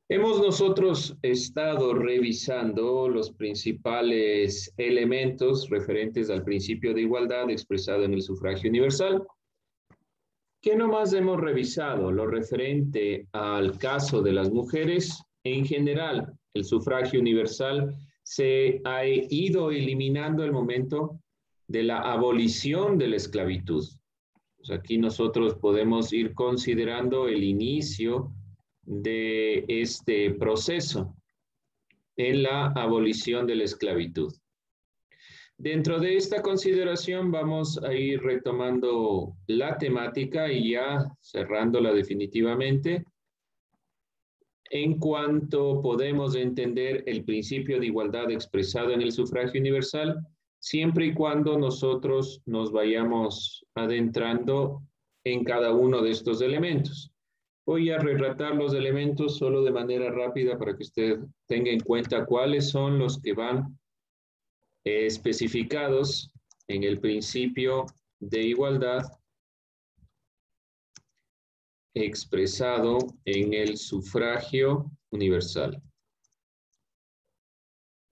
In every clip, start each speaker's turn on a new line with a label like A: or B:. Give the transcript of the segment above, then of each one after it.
A: Hemos nosotros estado revisando los principales elementos referentes al principio de igualdad expresado en el sufragio universal. ¿Qué nomás hemos revisado? Lo referente al caso de las mujeres. En general, el sufragio universal se ha ido eliminando el momento de la abolición de la esclavitud. Pues aquí nosotros podemos ir considerando el inicio de este proceso en la abolición de la esclavitud. Dentro de esta consideración vamos a ir retomando la temática y ya cerrándola definitivamente en cuanto podemos entender el principio de igualdad expresado en el sufragio universal, siempre y cuando nosotros nos vayamos adentrando en cada uno de estos elementos. Voy a relatar los elementos solo de manera rápida para que usted tenga en cuenta cuáles son los que van especificados en el principio de igualdad expresado en el sufragio universal.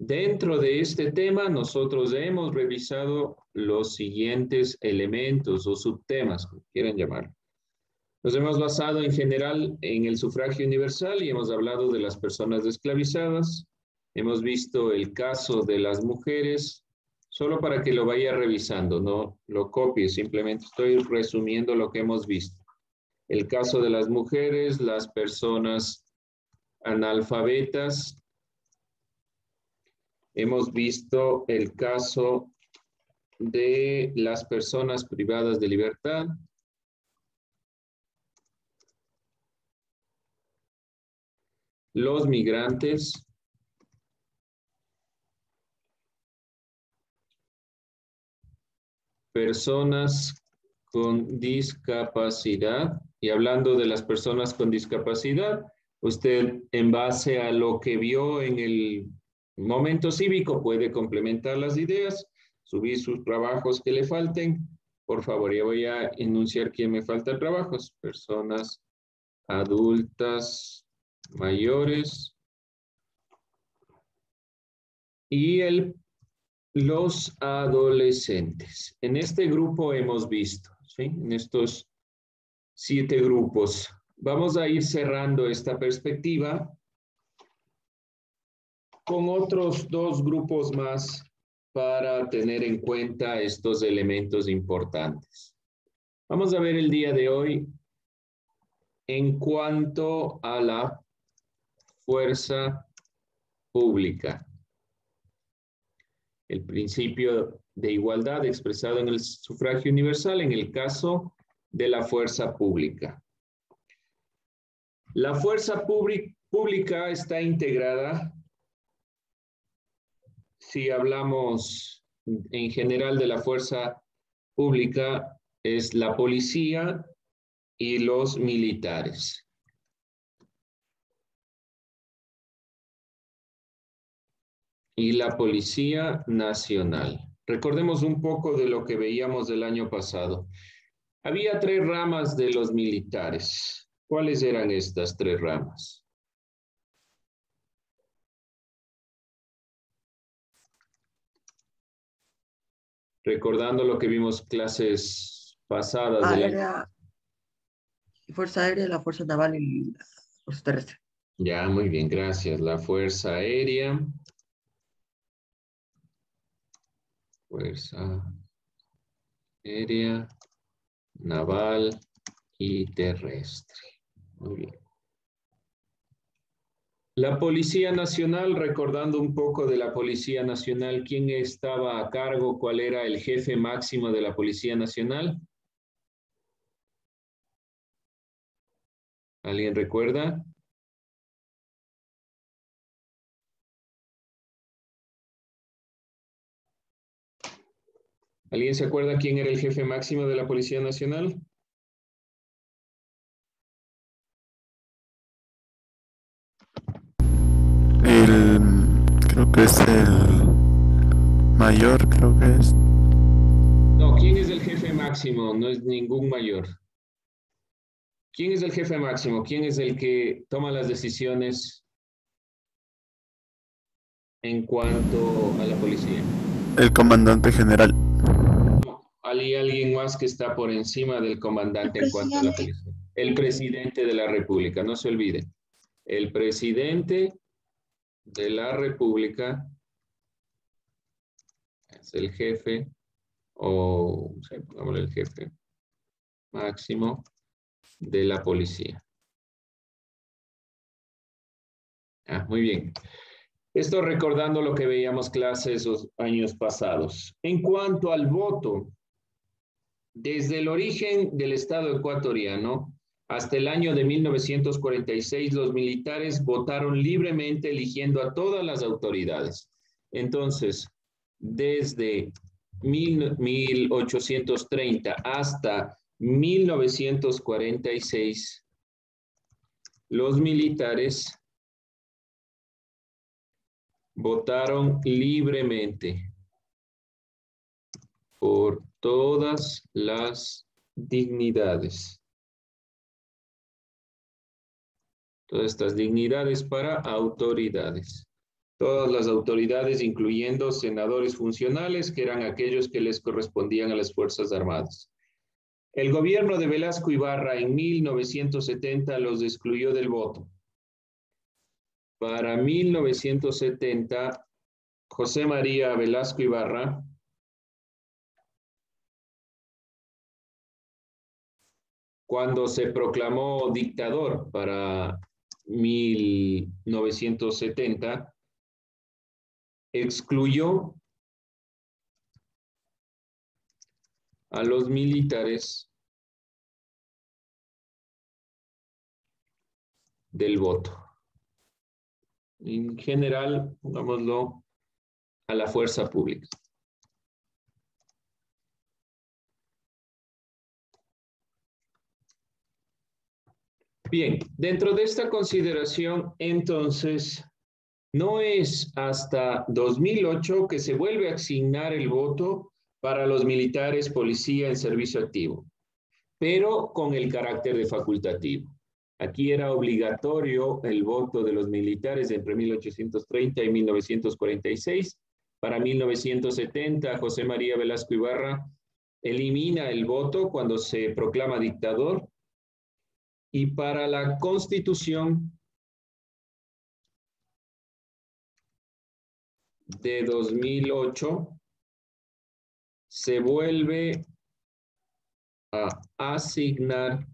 A: Dentro de este tema, nosotros hemos revisado los siguientes elementos o subtemas, como quieran llamarlo. Nos hemos basado en general en el sufragio universal y hemos hablado de las personas esclavizadas. Hemos visto el caso de las mujeres, solo para que lo vaya revisando, no lo copie, simplemente estoy resumiendo lo que hemos visto. El caso de las mujeres, las personas analfabetas. Hemos visto el caso de las personas privadas de libertad. Los migrantes. Personas con discapacidad. Y hablando de las personas con discapacidad, usted en base a lo que vio en el momento cívico puede complementar las ideas, subir sus trabajos que le falten. Por favor, ya voy a enunciar quién me falta trabajos. Personas adultas mayores. Y los adolescentes. En este grupo hemos visto, ¿sí? En estos 7 grupos. Vamos a ir cerrando esta perspectiva con otros 2 grupos más para tener en cuenta estos elementos importantes. Vamos a ver el día de hoy en cuanto a la fuerza pública. El principio de igualdad expresado en el sufragio universal en el caso de la fuerza pública. La fuerza pública está integrada, si hablamos en general de la fuerza pública, es la policía y los militares. Y la Policía Nacional. Recordemos un poco de lo que veíamos del año pasado. Había 3 ramas de los militares. ¿Cuáles eran estas 3 ramas? Recordando lo que vimos clases pasadas.
B: Fuerza aérea, la fuerza naval y la fuerza terrestre.
A: Ya, muy bien, gracias. La fuerza aérea. Fuerza aérea, naval y terrestre. Muy bien. La Policía Nacional, recordando un poco de la Policía Nacional, ¿quién estaba a cargo? ¿Cuál era el jefe máximo de la Policía Nacional? ¿Alguien recuerda? ¿Alguien se acuerda quién era el jefe máximo de la Policía Nacional?
C: Creo que es el mayor, creo que es.
A: No, ¿quién es el jefe máximo? No es ningún mayor. ¿Quién es el jefe máximo? ¿Quién es el que toma las decisiones en cuanto a la policía?
C: El comandante general.
A: No, hay alguien más que está por encima del
B: El
A: comandante en cuanto a la
B: presidente.
A: policía. El presidente de la República, no se olvide. El presidente de la República es el jefe, o sí, pongámosle el jefe máximo de la policía. Muy bien. Esto recordando lo que veíamos clases los años pasados. En cuanto al voto, desde el origen del Estado ecuatoriano hasta el año de 1946, los militares votaron libremente eligiendo a todas las autoridades. Entonces, desde 1830 hasta 1946, los militares votaron libremente por todas las dignidades. Todas estas dignidades para autoridades. Todas las autoridades, incluyendo senadores funcionales, que eran aquellos que les correspondían a las Fuerzas Armadas. El gobierno de Velasco Ibarra en 1970 los excluyó del voto. Para 1970, José María Velasco Ibarra cuando se proclamó dictador para 1970, excluyó a los militares del voto. En general, pongámoslo, a la fuerza pública. Bien, dentro de esta consideración, entonces, no es hasta 2008 que se vuelve a asignar el voto para los militares policía en servicio activo, pero con el carácter de facultativo. Aquí era obligatorio el voto de los militares entre 1830 y 1946. Para 1970, José María Velasco Ibarra elimina el voto cuando se proclama dictador. Y para la Constitución de 2008 se vuelve a asignar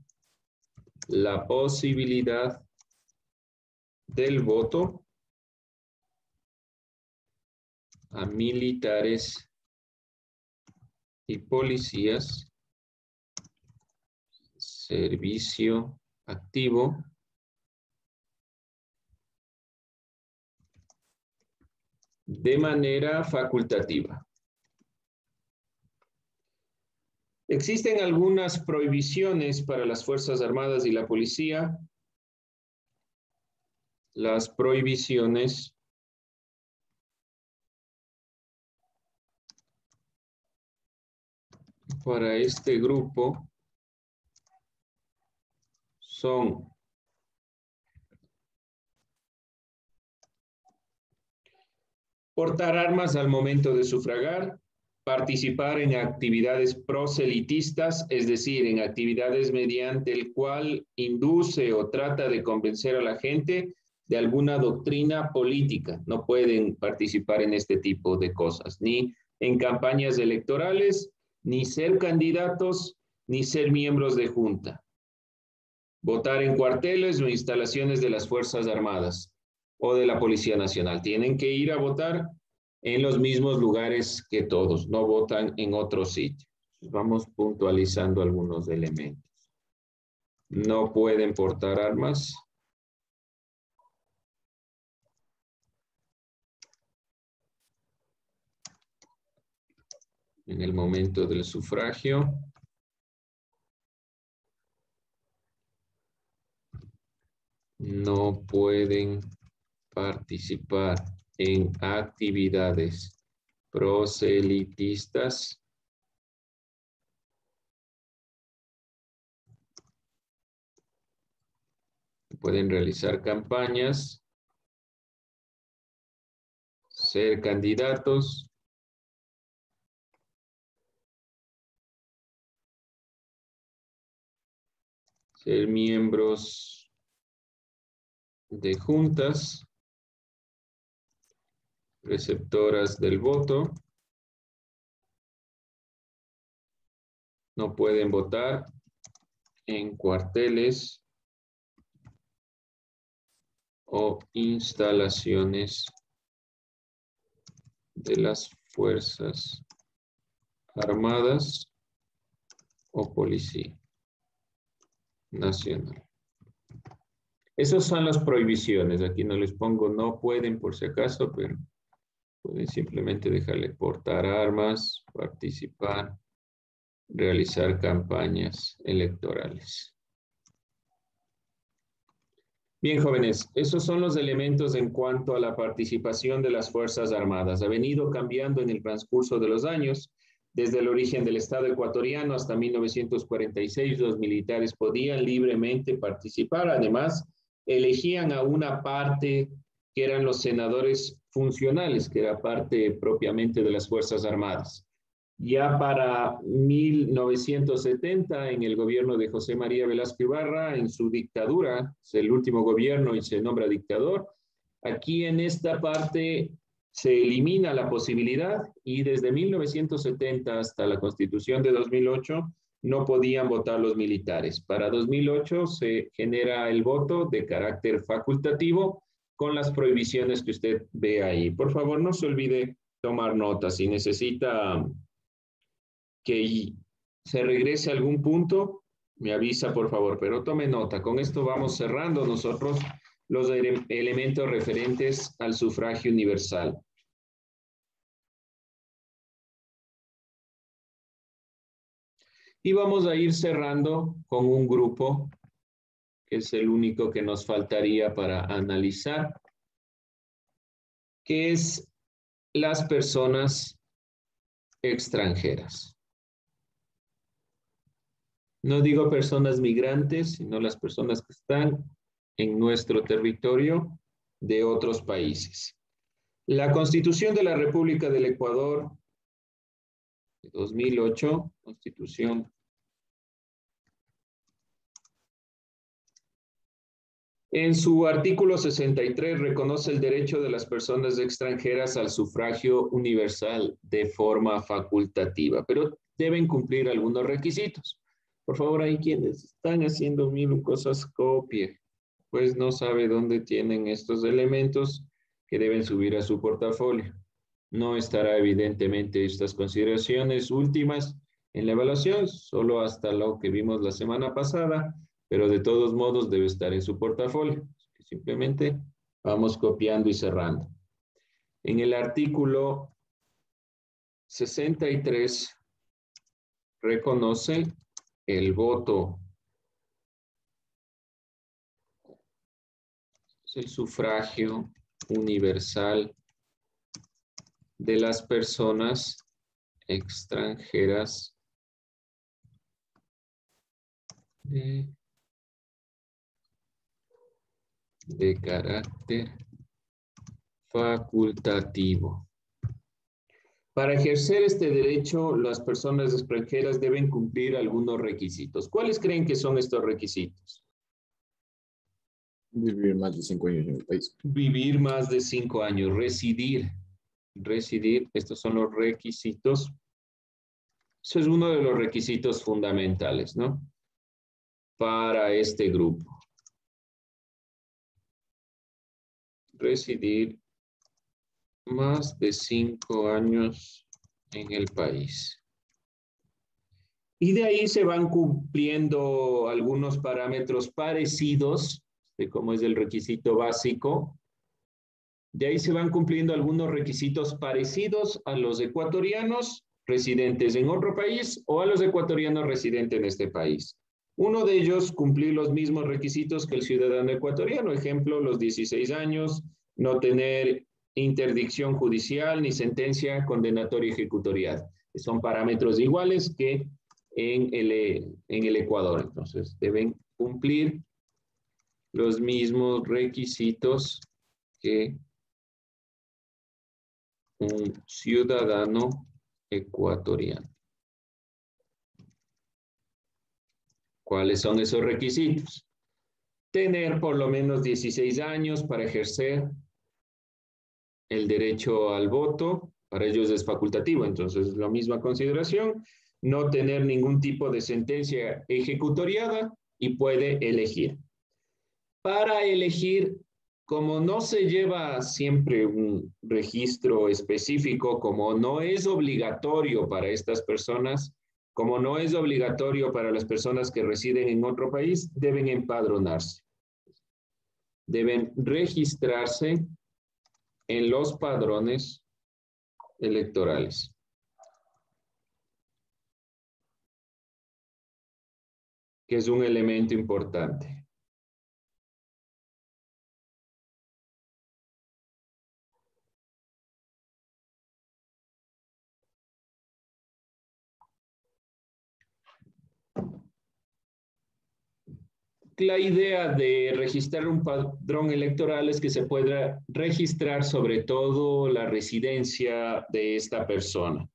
A: la posibilidad del voto a militares y policías, servicio activo, de manera facultativa. Existen algunas prohibiciones para las Fuerzas Armadas y la policía. Las prohibiciones para este grupo son portar armas al momento de sufragar, participar en actividades proselitistas, es decir, en actividades mediante el cual induce o trata de convencer a la gente de alguna doctrina política. No pueden participar en este tipo de cosas, ni en campañas electorales, ni ser candidatos, ni ser miembros de junta. Votar en cuarteles o instalaciones de las Fuerzas Armadas o de la Policía Nacional. Tienen que ir a votar en los mismos lugares que todos, no votan en otro sitio. Vamos puntualizando algunos elementos. No pueden portar armas. En el momento del sufragio. No pueden participar en actividades proselitistas. Pueden realizar campañas ser candidatos, ser miembros de juntas receptoras del voto, no pueden votar en cuarteles o instalaciones de las Fuerzas Armadas o Policía Nacional. Esas son las prohibiciones. Aquí no les pongo no pueden por si acaso, pero pueden simplemente dejarle portar armas, participar, realizar campañas electorales. Bien, jóvenes, esos son los elementos en cuanto a la participación de las Fuerzas Armadas. Ha venido cambiando en el transcurso de los años. Desde el origen del Estado ecuatoriano hasta 1946, los militares podían libremente participar. Además, elegían a una parte que eran los senadores funcionales, que era parte propiamente de las Fuerzas Armadas. Ya para 1970, en el gobierno de José María Velasco Ibarra, en su dictadura, es el último gobierno y se nombra dictador, aquí en esta parte se elimina la posibilidad y desde 1970 hasta la Constitución de 2008 no podían votar los militares. Para 2008 se genera el voto de carácter facultativo con las prohibiciones que usted ve ahí. Por favor, no se olvide tomar nota. Si necesita que se regrese a algún punto, me avisa por favor, pero tome nota. Con esto vamos cerrando nosotros los elementos referentes al sufragio universal. Y vamos a ir cerrando con un grupo que es el único que nos faltaría para analizar, que es las personas extranjeras. No digo personas migrantes, sino las personas que están en nuestro territorio de otros países. La Constitución de la República del Ecuador de 2008, Constitución en su artículo 63 reconoce el derecho de las personas extranjeras al sufragio universal de forma facultativa, pero deben cumplir algunos requisitos. Por favor, ahí quienes están haciendo mil cosas, copie, pues no sabe dónde tienen estos elementos que deben subir a su portafolio. No estará evidentemente estas consideraciones últimas en la evaluación, solo hasta lo que vimos la semana pasada, pero de todos modos debe estar en su portafolio. Simplemente vamos copiando y cerrando. En el artículo 63 reconoce el voto, es el sufragio universal de las personas extranjeras de carácter facultativo. Para ejercer este derecho, las personas extranjeras deben cumplir algunos requisitos. ¿Cuáles creen que son estos requisitos?
D: Vivir más de 5 años en el país.
A: Vivir más de 5 años, residir, estos son los requisitos. Eso es uno de los requisitos fundamentales, ¿no? Para este grupo. Residir más de 5 años en el país. Y de ahí se van cumpliendo algunos parámetros parecidos, de cómo es el requisito básico. De ahí se van cumpliendo algunos requisitos parecidos a los ecuatorianos residentes en otro país o a los ecuatorianos residentes en este país. Uno de ellos, cumplir los mismos requisitos que el ciudadano ecuatoriano. Ejemplo, los 16 años, no tener interdicción judicial ni sentencia condenatoria ejecutorial. Son parámetros iguales que en el Ecuador. Entonces, deben cumplir los mismos requisitos que un ciudadano ecuatoriano. ¿Cuáles son esos requisitos? Tener por lo menos 16 años para ejercer el derecho al voto. Para ellos es facultativo, entonces la misma consideración. No tener ningún tipo de sentencia ejecutoriada y puede elegir. Para elegir, como no se lleva siempre un registro específico, como no es obligatorio para estas personas, como no es obligatorio para las personas que residen en otro país, deben empadronarse. Deben registrarse en los padrones electorales. Que es un elemento importante. La idea de registrar un padrón electoral es que se pueda registrar sobre todo la residencia de esta persona.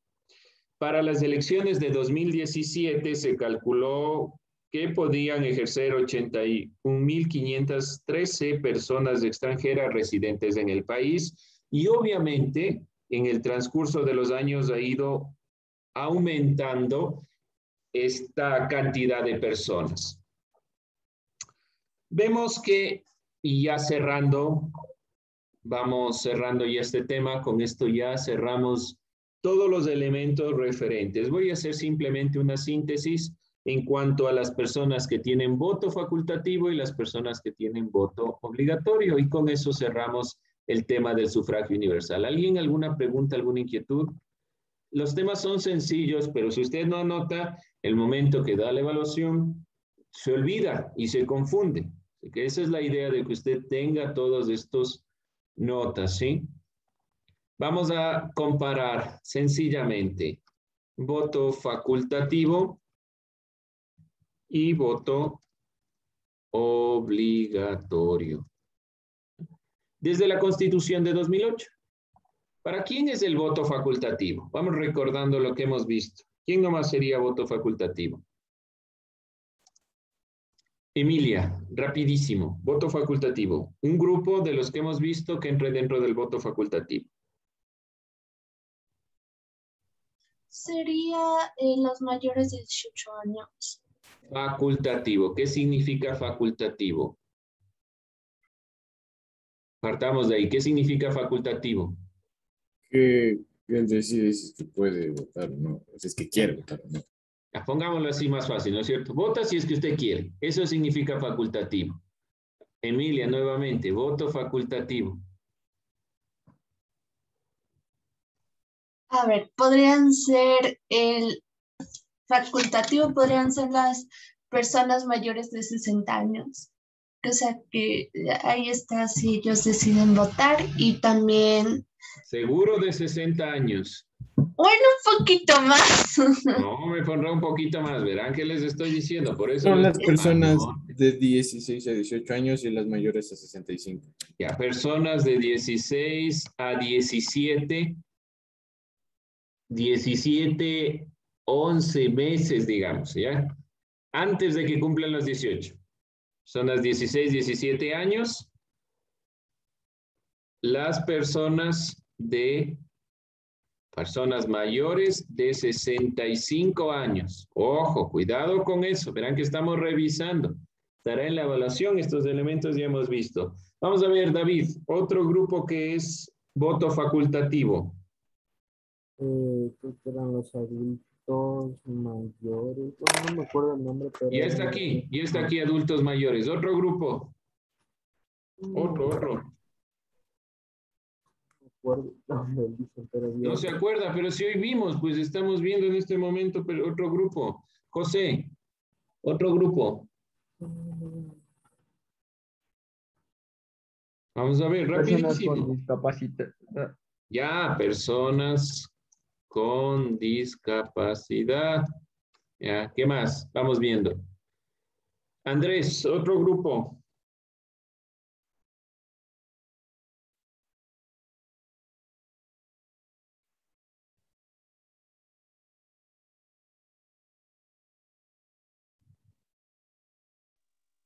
A: Para las elecciones de 2017 se calculó que podían ejercer 81.513 personas extranjeras residentes en el país y obviamente en el transcurso de los años ha ido aumentando esta cantidad de personas. Vemos que, y ya cerrando, vamos cerrando ya este tema, con esto ya cerramos todos los elementos referentes. Voy a hacer simplemente una síntesis en cuanto a las personas que tienen voto facultativo y las personas que tienen voto obligatorio, y con eso cerramos el tema del sufragio universal. ¿Alguien alguna pregunta, alguna inquietud? Los temas son sencillos, pero si usted no anota, el momento que da la evaluación, se olvida y se confunde. Así que esa es la idea de que usted tenga todos estos notas, ¿sí? Vamos a comparar sencillamente voto facultativo y voto obligatorio. Desde la Constitución de 2008. ¿Para quién es el voto facultativo? Vamos recordando lo que hemos visto. ¿Quién nomás sería voto facultativo? Emilia, rapidísimo. Voto facultativo. Un grupo de los que hemos visto que entre dentro del voto facultativo.
E: Sería los mayores de 18 años.
A: Facultativo. ¿Qué significa facultativo? Partamos de ahí. ¿Qué significa facultativo?
D: Que él decide si es que puede votar o no, si es que quiere votar o no.
A: Pongámoslo así más fácil, ¿no es cierto? Vota si es que usted quiere. Eso significa facultativo. Emilia, nuevamente, voto facultativo.
E: A ver, podrían ser el facultativo, podrían ser las personas mayores de 60 años. O sea que ahí está si ellos deciden votar y también...
A: Seguro de 60 años.
E: Bueno, un poquito más.
A: No, me pondrá un poquito más. Verán qué les estoy diciendo. Por eso
D: Son
A: les
D: las personas
A: mayor.
D: de 16 a 18 años y las mayores a 65.
A: Ya, personas de 16 a 17, 11 meses, digamos, ¿ya? Antes de que cumplan los 18. Son las 16, 17 años. Las personas mayores de 65 años. Ojo, cuidado con eso. Verán que estamos revisando. Estará en la evaluación. Estos elementos ya hemos visto. Vamos a ver, David, otro grupo que es voto facultativo.
F: Creo que eran los adultos mayores. Bueno, no me acuerdo el nombre, pero...
A: Ya está aquí, adultos mayores. Otro grupo. Otro.
F: No me acuerdo el nombre, dicen, pero bien.
A: No se acuerda, pero si hoy vimos, pues estamos viendo en este momento pero otro grupo. José, otro grupo. Vamos a ver,
B: Personas con
A: rapidísimo.
B: discapacidad.
A: Ya, personas con discapacidad. Ya, ¿qué más? Vamos viendo. Andrés, otro grupo.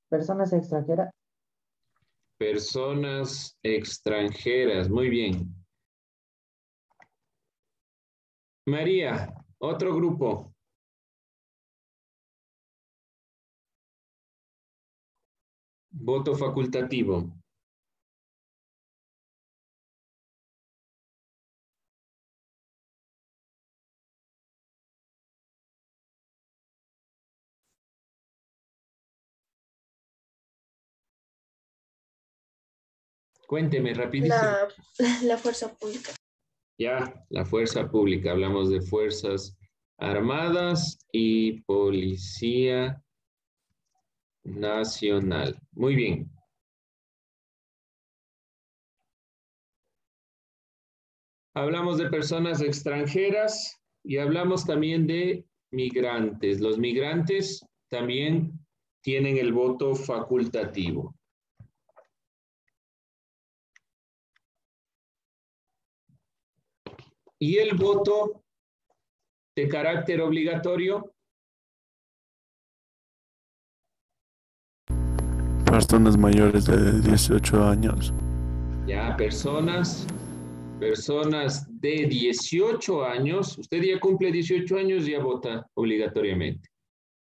B: Personas extranjeras.
A: Personas extranjeras. Muy bien. María, otro grupo. Voto facultativo. Cuénteme rapidísimo.
E: La fuerza pública.
A: Ya, la fuerza pública. Hablamos de fuerzas armadas y policía nacional. Muy bien. Hablamos de personas extranjeras y hablamos también de migrantes. Los migrantes también tienen el voto facultativo. Y el voto de carácter obligatorio.
C: Personas mayores de 18 años.
A: Ya, personas de 18 años, usted ya cumple 18 años, ya vota obligatoriamente,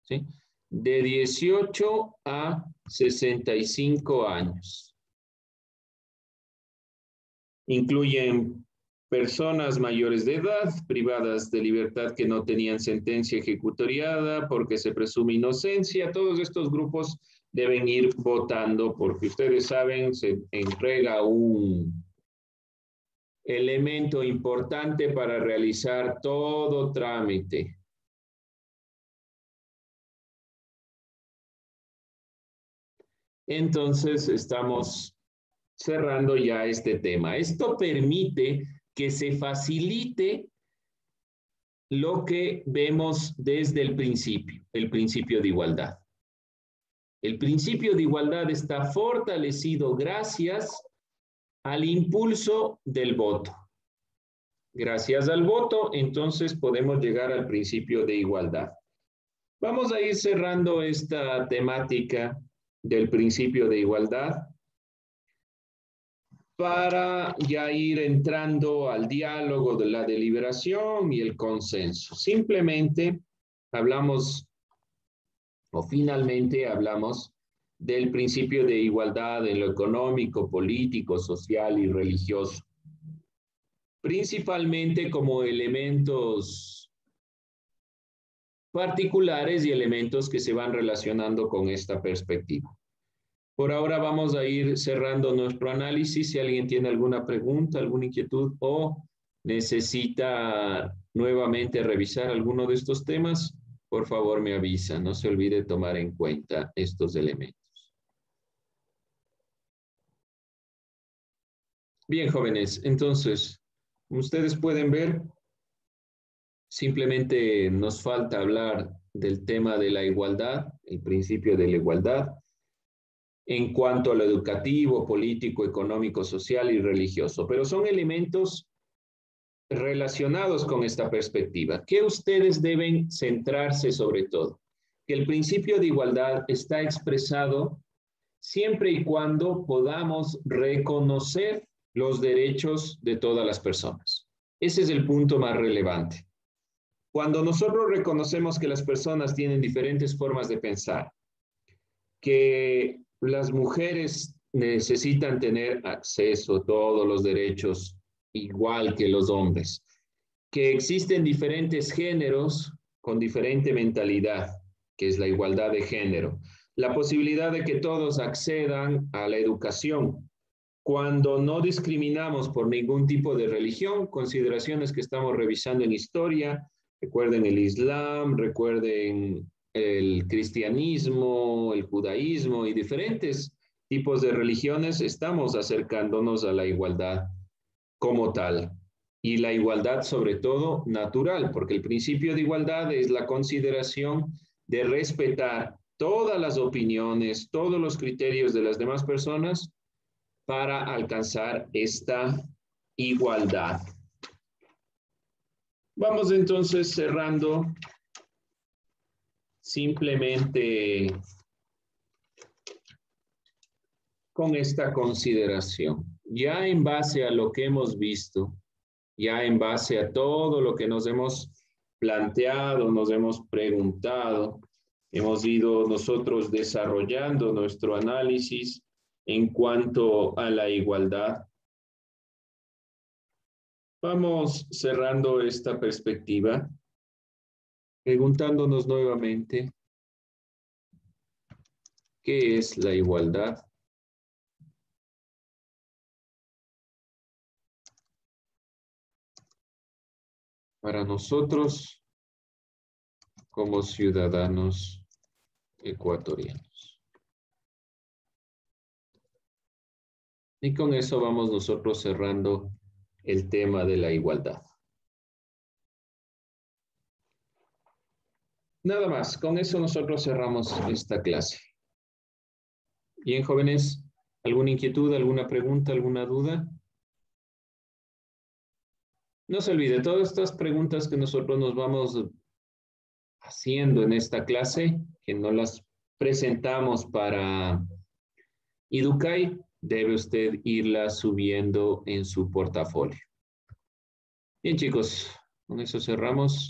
A: ¿sí? De 18 a 65 años. Incluyen personas mayores de edad, privadas de libertad que no tenían sentencia ejecutoriada porque se presume inocencia. Todos estos grupos deben ir votando porque ustedes saben, se entrega un elemento importante para realizar todo trámite. Entonces, estamos cerrando ya este tema. Esto permite que se facilite lo que vemos desde el principio de igualdad. El principio de igualdad está fortalecido gracias al impulso del voto. Gracias al voto, entonces podemos llegar al principio de igualdad. Vamos a ir cerrando esta temática del principio de igualdad para ya ir entrando al diálogo de la deliberación y el consenso. Simplemente hablamos, o finalmente hablamos, del principio de igualdad en lo económico, político, social y religioso. Principalmente como elementos particulares y elementos que se van relacionando con esta perspectiva. Por ahora vamos a ir cerrando nuestro análisis. Si alguien tiene alguna pregunta, alguna inquietud o necesita nuevamente revisar alguno de estos temas, por favor me avisa. No se olvide tomar en cuenta estos elementos. Bien, jóvenes, entonces, como ustedes pueden ver, simplemente nos falta hablar del tema de la igualdad, el principio de la igualdad, en cuanto a lo educativo, político, económico, social y religioso, pero son elementos relacionados con esta perspectiva. ¿Qué ustedes deben centrarse sobre todo? Que el principio de igualdad está expresado siempre y cuando podamos reconocer los derechos de todas las personas. Ese es el punto más relevante. Cuando nosotros reconocemos que las personas tienen diferentes formas de pensar, que las mujeres necesitan tener acceso a todos los derechos igual que los hombres, que existen diferentes géneros con diferente mentalidad, que es la igualdad de género, la posibilidad de que todos accedan a la educación, cuando no discriminamos por ningún tipo de religión, consideraciones que estamos revisando en historia, recuerden el Islam, recuerden el cristianismo, el judaísmo y diferentes tipos de religiones, estamos acercándonos a la igualdad como tal. Y la igualdad sobre todo natural, porque el principio de igualdad es la consideración de respetar todas las opiniones, todos los criterios de las demás personas para alcanzar esta igualdad. Vamos entonces cerrando simplemente con esta consideración. Ya en base a lo que hemos visto, ya en base a todo lo que nos hemos planteado, nos hemos preguntado, hemos ido nosotros desarrollando nuestro análisis en cuanto a la igualdad. Vamos cerrando esta perspectiva, preguntándonos nuevamente, ¿qué es la igualdad? Para nosotros como ciudadanos ecuatorianos. Y con eso vamos nosotros cerrando el tema de la igualdad. Nada más, con eso nosotros cerramos esta clase. Bien, jóvenes, ¿alguna inquietud, alguna pregunta, alguna duda? No se olvide, todas estas preguntas que nosotros nos vamos haciendo en esta clase, que no las presentamos para Educay, debe usted irlas subiendo en su portafolio. Bien, chicos, con eso cerramos.